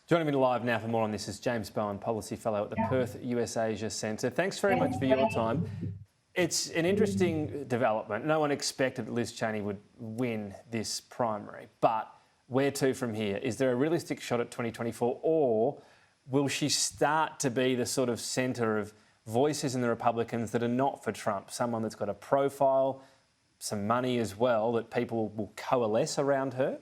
Joining me live now for more on this is James Bowen, Policy Fellow at the Perth US-Asia Centre. Thanks very much for your time. It's an interesting development. No one expected that Liz Cheney would win this primary, but where to from here? Is there a realistic shot at 2024, or will she start to be the sort of centre of voices in the Republicans that are not for Trump? Someone that's got a profile, some money as well, that people will coalesce around her?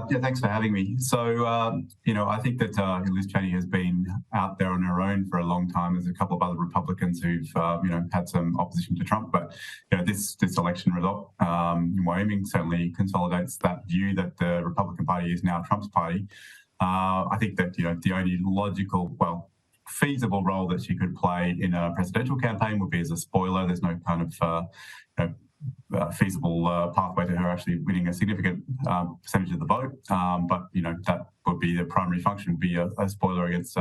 Yeah, thanks for having me. So, I think that Liz Cheney has been out there on her own for a long time. There's a couple of other Republicans who've, had some opposition to Trump. But, this election result in Wyoming certainly consolidates that view that the Republican Party is now Trump's party. I think that, the only logical, feasible role that she could play in a presidential campaign would be as a spoiler. There's no kind of, feasible pathway to her actually winning a significant percentage of the vote. But, that would be the primary function, would be a spoiler against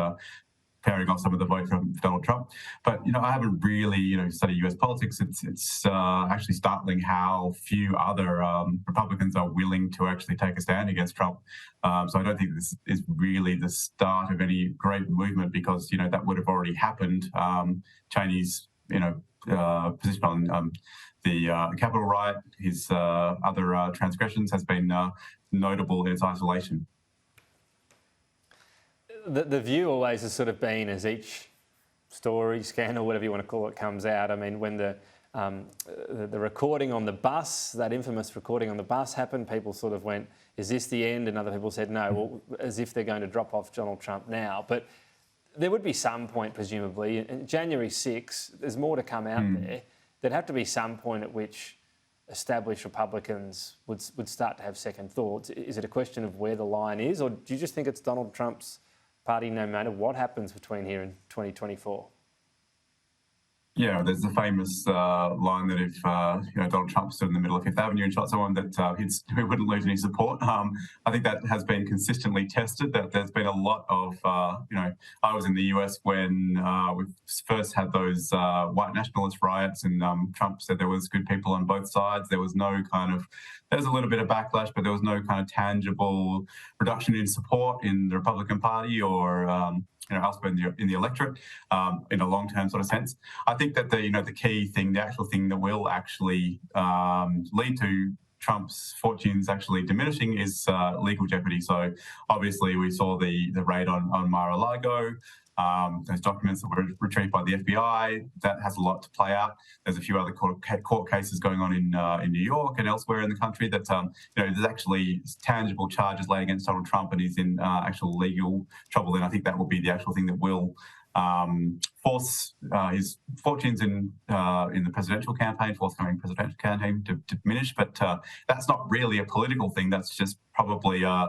pairing off some of the vote from Donald Trump. But, I haven't really, studied US politics. It's actually startling how few other Republicans are willing to actually take a stand against Trump. So I don't think this is really the start of any great movement because, that would have already happened. Cheney's, position on the Capitol riot, his other transgressions has been notable in its isolation. The view always has sort of been, as each story, scandal, whatever you want to call it, comes out. I mean, when the recording on the bus, that infamous recording on the bus happened, people sort of went, is this the end? And other people said, no, well, as if they're going to drop off Donald Trump now. But there would be some point, presumably, in January 6, there's more to come out there. There'd have to be some point at which established Republicans would start to have second thoughts. Is it a question of where the line is, or do you just think it's Donald Trump's party no matter what happens between here and 2024? Yeah, there's the famous line that if Donald Trump stood in the middle of Fifth Avenue and shot someone, that he wouldn't lose any support. I think that has been consistently tested. That there's been a lot of, I was in the US when we first had those white nationalist riots, and Trump said there was good people on both sides. There was no there's a little bit of backlash, but there was no kind of tangible reduction in support in the Republican Party or elsewhere in the electorate, in a long-term sort of sense. I think that the key thing, the actual thing that will actually lead to Trump's fortunes actually diminishing is legal jeopardy. So obviously we saw the raid on Mar-a-Lago. Those documents that were retrieved by the FBI, that has a lot to play out. There's a few other court cases going on in New York and elsewhere in the country that, there's actually tangible charges laid against Donald Trump and he's in actual legal trouble. And I think that will be the actual thing that will force his fortunes in the presidential campaign, forthcoming presidential campaign to diminish. But that's not really a political thing. That's just probably a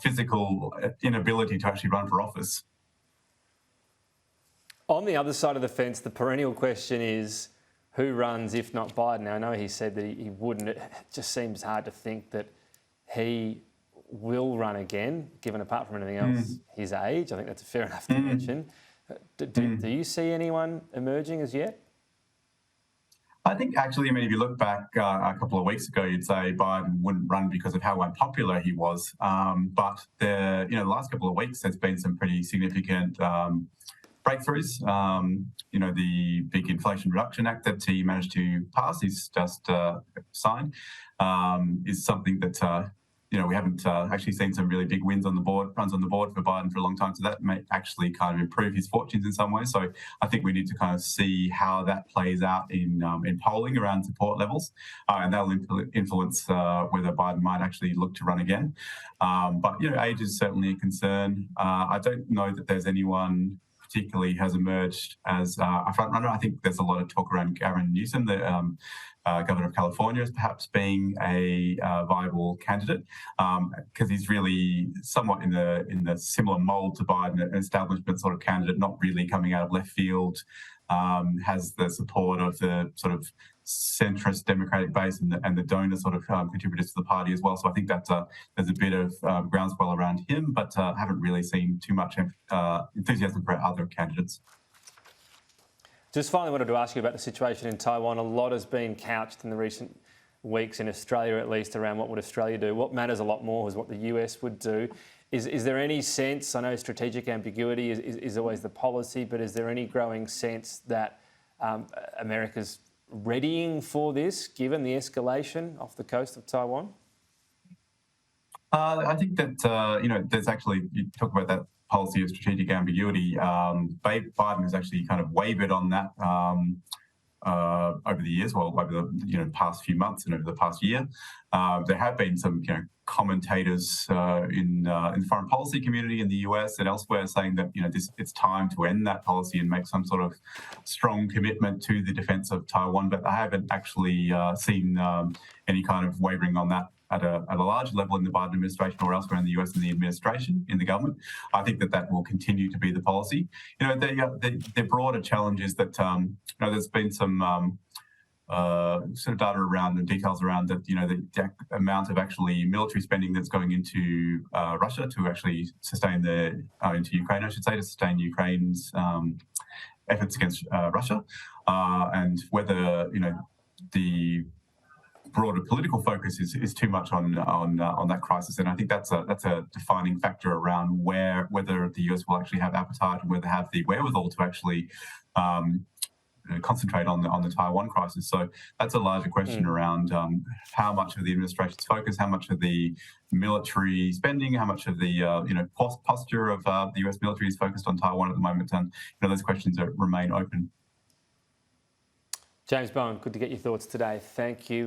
physical inability to actually run for office. On the other side of the fence, the perennial question is who runs if not Biden? Now, I know he said that he wouldn't. It just seems hard to think that he will run again, given apart from anything else, his age. I think that's fair enough to mention. Do you see anyone emerging as yet? I think actually, if you look back a couple of weeks ago, you'd say Biden wouldn't run because of how unpopular he was. But the last couple of weeks, there's been some pretty significant breakthroughs. The big Inflation Reduction Act that he managed to pass, he's just signed, is something that we haven't actually seen some really big runs on the board for Biden for a long time. So that may actually kind of improve his fortunes in some way. So I think we need to kind of see how that plays out in polling around support levels, and that'll influence whether Biden might actually look to run again. But age is certainly a concern. I don't know that there's anyone particularly has emerged as a front runner. I think there's a lot of talk around Gavin Newsom, the governor of California, as perhaps being a viable candidate, because he's really somewhat in the similar mould to Biden, an establishment sort of candidate, not really coming out of left field, has the support of the sort of centrist Democratic base and the donor sort of contributors to the party as well. So I think that there's a bit of groundswell around him, but haven't really seen too much enthusiasm for other candidates. Just finally wanted to ask you about the situation in Taiwan. A lot has been couched in the recent weeks in Australia, at least, around what would Australia do. What matters a lot more is what the US would do. Is there any sense, I know strategic ambiguity is always the policy, but is there any growing sense that America's readying for this, given the escalation off the coast of Taiwan? I think that, there's actually, you talk about that policy of strategic ambiguity. Biden has actually kind of wavered on that over the years, well, over the past few months and over the past year. There have been some commentators in the foreign policy community in the US and elsewhere saying that it's time to end that policy and make some sort of strong commitment to the defence of Taiwan. But I haven't actually seen any kind of wavering on that at a large level in the Biden administration or elsewhere in the US and the administration, in the government. I think that will continue to be the policy. The broader challenge is that there's been some sort of data around and details around that, the amount of actually military spending that's going into Russia to actually sustain into Ukraine, I should say, to sustain Ukraine's efforts against Russia, and whether, the broader political focus is too much on that crisis. And I think that's a defining factor around whether the US will actually have appetite and whether have the wherewithal to actually concentrate on the Taiwan crisis. So that's a larger question around how much of the administration's focus, how much of the military spending, how much of the posture of the US military is focused on Taiwan at the moment, and those questions remain open. James Bowen, good to get your thoughts today. Thank you.